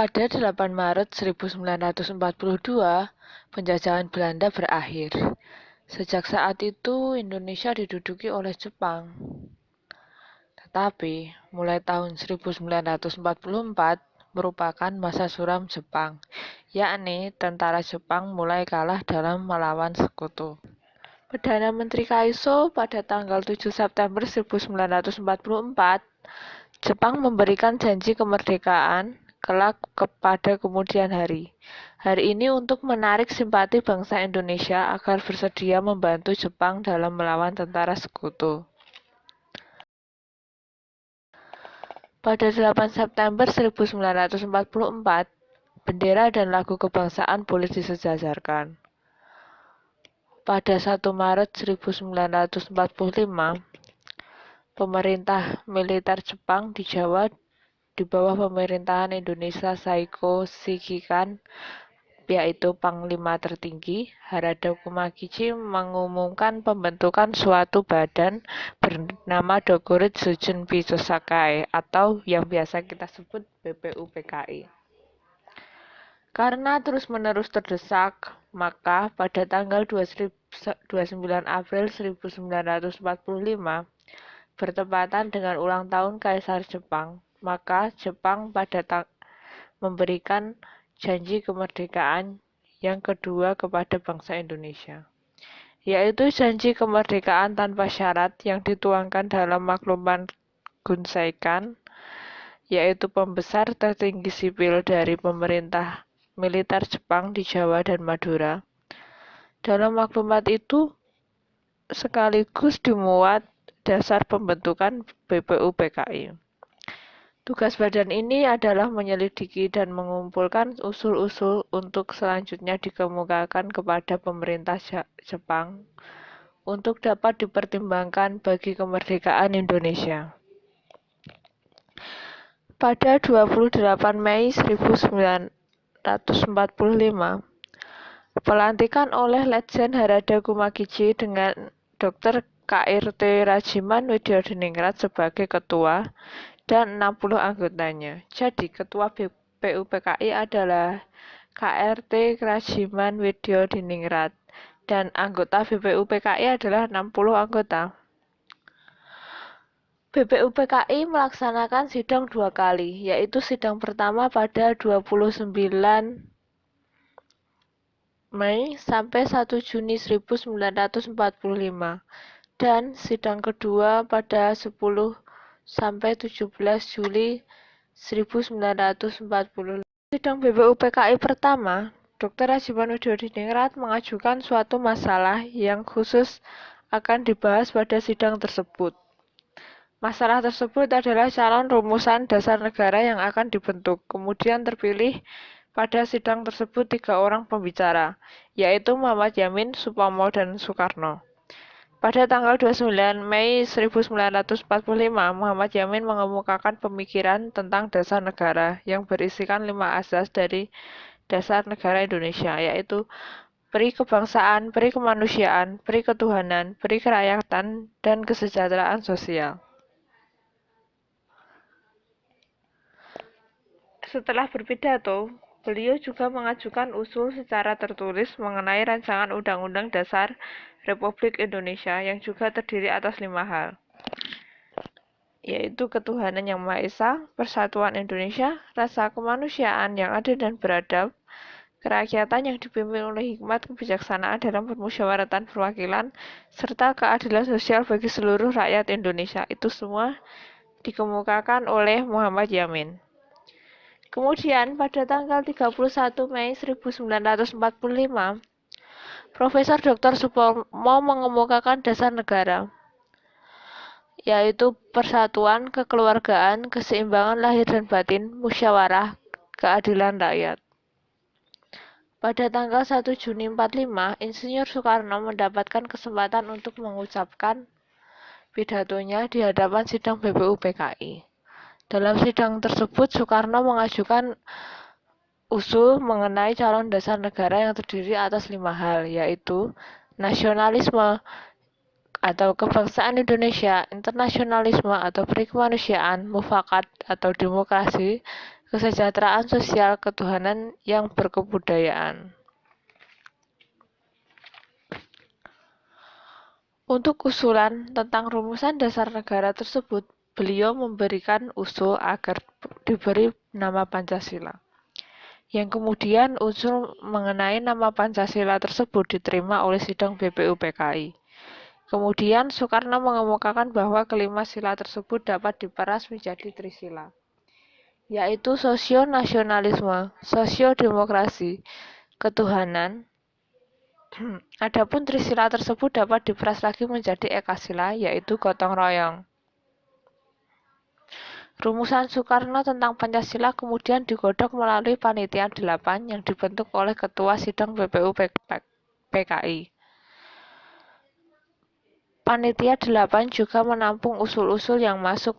Pada 8 Maret 1942, penjajahan Belanda berakhir. Sejak saat itu, Indonesia diduduki oleh Jepang. Tetapi, mulai tahun 1944 merupakan masa suram Jepang, yakni tentara Jepang mulai kalah dalam melawan sekutu. Perdana Menteri Kaiso pada tanggal 7 September 1944, Jepang memberikan janji kemerdekaan kelak pada kemudian hari. Hari ini untuk menarik simpati bangsa Indonesia agar bersedia membantu Jepang dalam melawan tentara sekutu. Pada 8 September 1944, bendera dan lagu kebangsaan boleh disejajarkan. Pada 1 Maret 1945, pemerintah militer Jepang di Jawa di bawah pemerintahan Indonesia Saiko Shikikan, yaitu Panglima tertinggi, Harada Kumagichi, mengumumkan pembentukan suatu badan bernama Dokuritsu Junbi Chosakai atau yang biasa kita sebut BPUPKI. Karena terus-menerus terdesak, maka pada tanggal 29 April 1945, bertepatan dengan ulang tahun Kaisar Jepang, maka Jepang memberikan janji kemerdekaan yang kedua kepada bangsa Indonesia, yaitu janji kemerdekaan tanpa syarat yang dituangkan dalam maklumat Gunseikan, yaitu pembesar tertinggi sipil dari pemerintah militer Jepang di Jawa dan Madura. Dalam maklumat itu sekaligus dimuat dasar pembentukan BPUPKI. Tugas badan ini adalah menyelidiki dan mengumpulkan usul-usul untuk selanjutnya dikemukakan kepada pemerintah Jepang untuk dapat dipertimbangkan bagi kemerdekaan Indonesia. Pada 28 Mei 1945, pelantikan oleh Letjen Harada Kumagichi dengan Dr. KRT Rajiman Widyodiningrat sebagai ketua dan 60 anggotanya. Jadi ketua BPUPKI adalah KRT Rajiman Widyodiningrat dan anggota BPUPKI adalah 60 anggota. BPUPKI melaksanakan sidang 2 kali, yaitu sidang pertama pada 29 Mei sampai 1 Juni 1945 dan sidang kedua pada 10 sampai 17 Juli 1945. Sidang BPUPKI pertama, Dr. Rajiman Widyodiningrat mengajukan suatu masalah yang khusus akan dibahas pada sidang tersebut. Masalah tersebut adalah calon rumusan dasar negara yang akan dibentuk. Kemudian terpilih pada sidang tersebut 3 orang pembicara, yaitu Muhammad Yamin, Supomo, dan Soekarno. Pada tanggal 29 Mei 1945, Muhammad Yamin mengemukakan pemikiran tentang dasar negara yang berisikan 5 asas dari dasar negara Indonesia, yaitu peri kebangsaan, peri kemanusiaan, peri ketuhanan, peri kerakyatan, dan kesejahteraan sosial. Setelah berpidato, beliau juga mengajukan usul secara tertulis mengenai rancangan Undang-Undang Dasar Republik Indonesia yang juga terdiri atas 5 hal, yaitu ketuhanan yang Maha Esa, persatuan Indonesia, rasa kemanusiaan yang adil dan beradab, kerakyatan yang dipimpin oleh hikmat kebijaksanaan dalam permusyawaratan perwakilan, serta keadilan sosial bagi seluruh rakyat Indonesia. Itu semua dikemukakan oleh Muhammad Yamin. Kemudian pada tanggal 31 Mei 1945, Profesor Dr. Supomo mengemukakan dasar negara, yaitu persatuan, kekeluargaan, keseimbangan lahir dan batin, musyawarah, keadilan rakyat. Pada tanggal 1 Juni 1945, Insinyur Soekarno mendapatkan kesempatan untuk mengucapkan pidatonya di hadapan sidang BPUPKI. Dalam sidang tersebut, Soekarno mengajukan usul mengenai calon dasar negara yang terdiri atas 5 hal, yaitu nasionalisme atau kebangsaan Indonesia, internasionalisme atau perikemanusiaan, mufakat atau demokrasi, kesejahteraan sosial, ketuhanan yang berkebudayaan. Untuk usulan tentang rumusan dasar negara tersebut, beliau memberikan usul agar diberi nama Pancasila. Yang kemudian usul mengenai nama Pancasila tersebut diterima oleh sidang BPUPKI. Kemudian Soekarno mengemukakan bahwa kelima sila tersebut dapat diperas menjadi trisila, yaitu sosio-nasionalisme, sosio-demokrasi, ketuhanan. Adapun trisila tersebut dapat diperas lagi menjadi ekasila, yaitu gotong royong. Rumusan Soekarno tentang Pancasila kemudian digodok melalui Panitia 8 yang dibentuk oleh Ketua Sidang BPUPKI. Panitia 8 juga menampung usul-usul yang masuk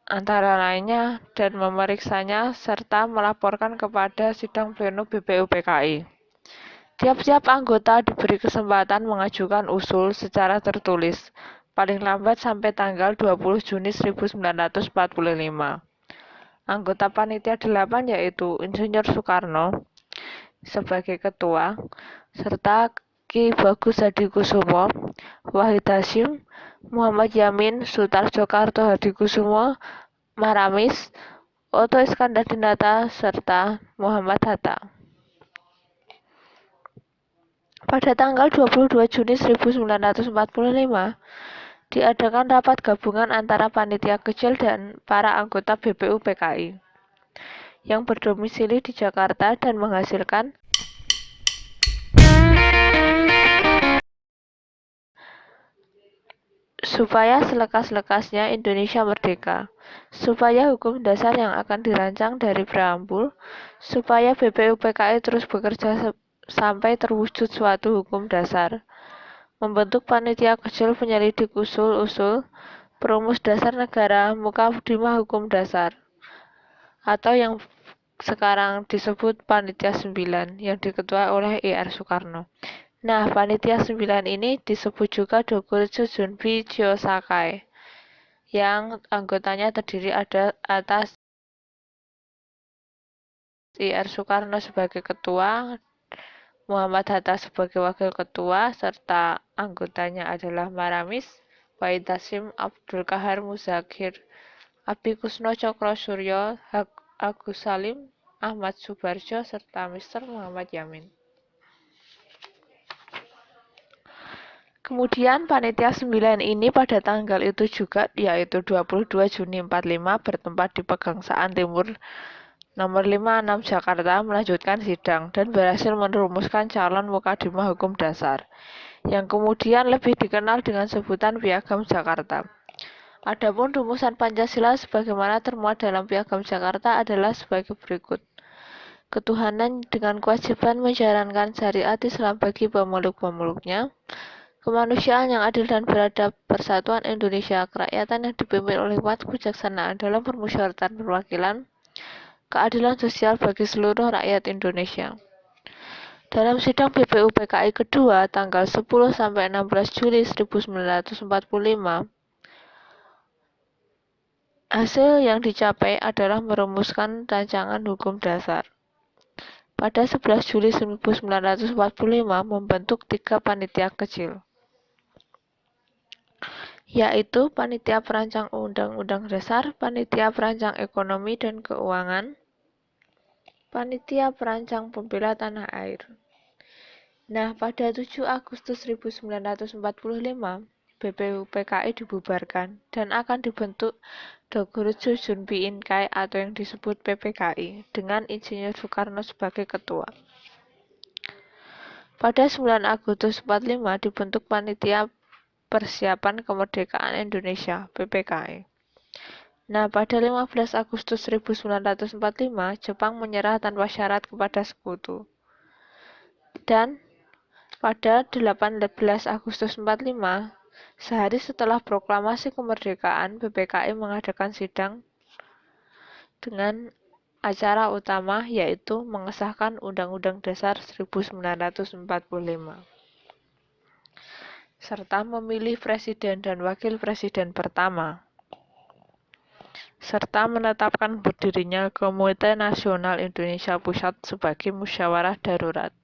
antara lainnya dan memeriksanya serta melaporkan kepada Sidang Pleno BPUPKI. Tiap-tiap anggota diberi kesempatan mengajukan usul secara tertulis, paling lambat sampai tanggal 20 Juni 1945. Anggota Panitia 8 yaitu Insinyur Soekarno sebagai ketua, serta Ki Bagus Hadikusumo, Wahid Hasyim, Muhammad Yamin, Sutarjo Karto Hadikusumo, Maramis, Otto Iskandar-Dinata, serta Muhammad Hatta. Pada tanggal 22 Juni 1945, diadakan rapat gabungan antara panitia kecil dan para anggota BPUPKI yang berdomisili di Jakarta dan menghasilkan supaya selekas-lekasnya Indonesia merdeka, supaya hukum dasar yang akan dirancang dari preambul, supaya BPUPKI terus bekerja sampai terwujud suatu hukum dasar, membentuk panitia kecil penyelidik usul-usul perumus dasar negara Mukadimah Hukum Dasar, atau yang sekarang disebut Panitia 9 yang diketuai oleh I.R. Soekarno. Nah, Panitia 9 ini disebut juga Dokuritsu Junbi Chiyosakai, yang anggotanya terdiri atas I.R. Soekarno sebagai ketua, Muhammad Hatta sebagai wakil ketua, serta anggotanya adalah Maramis, Wahid Hasyim, Abdul Qahar Muzakir, Abi Kusno Cokro Suryo, Agus Salim, Ahmad Subarjo, serta Mr. Muhammad Yamin. Kemudian Panitia 9 ini pada tanggal itu juga, yaitu 22 Juni 45, bertempat di Pegangsaan Timur nomor 56 Jakarta, melanjutkan sidang dan berhasil merumuskan calon Mukadimah Hukum Dasar, yang kemudian lebih dikenal dengan sebutan Piagam Jakarta. Adapun rumusan Pancasila sebagaimana termuat dalam Piagam Jakarta adalah sebagai berikut. Ketuhanan dengan kewajiban menjalankan syariat Islam bagi pemeluk-pemeluknya, kemanusiaan yang adil dan beradab, persatuan Indonesia, kerakyatan yang dipimpin oleh hikmat kebijaksanaan dalam permusyawaratan perwakilan, keadilan sosial bagi seluruh rakyat Indonesia. Dalam sidang BPUPKI kedua tanggal 10 sampai 16 Juli 1945, hasil yang dicapai adalah merumuskan rancangan hukum dasar. Pada 11 Juli 1945 membentuk 3 panitia kecil, yaitu Panitia Perancang Undang-Undang Dasar, Panitia Perancang Ekonomi dan Keuangan, Panitia Perancang Pembela Tanah Air. Nah, pada 7 Agustus 1945, BPUPKI dibubarkan dan akan dibentuk Dokuritsu Junbi Inkai atau yang disebut PPKI dengan Insinyur Soekarno sebagai ketua. Pada 9 Agustus 45 dibentuk Panitia Persiapan Kemerdekaan Indonesia (PPKI). Nah, pada 15 Agustus 1945 Jepang menyerah tanpa syarat kepada sekutu. Dan pada 18 Agustus 45, sehari setelah proklamasi kemerdekaan, PPKI mengadakan sidang dengan acara utama yaitu mengesahkan Undang-Undang Dasar 1945 serta memilih presiden dan wakil presiden pertama. serta menetapkan berdirinya Komite Nasional Indonesia Pusat sebagai musyawarah darurat.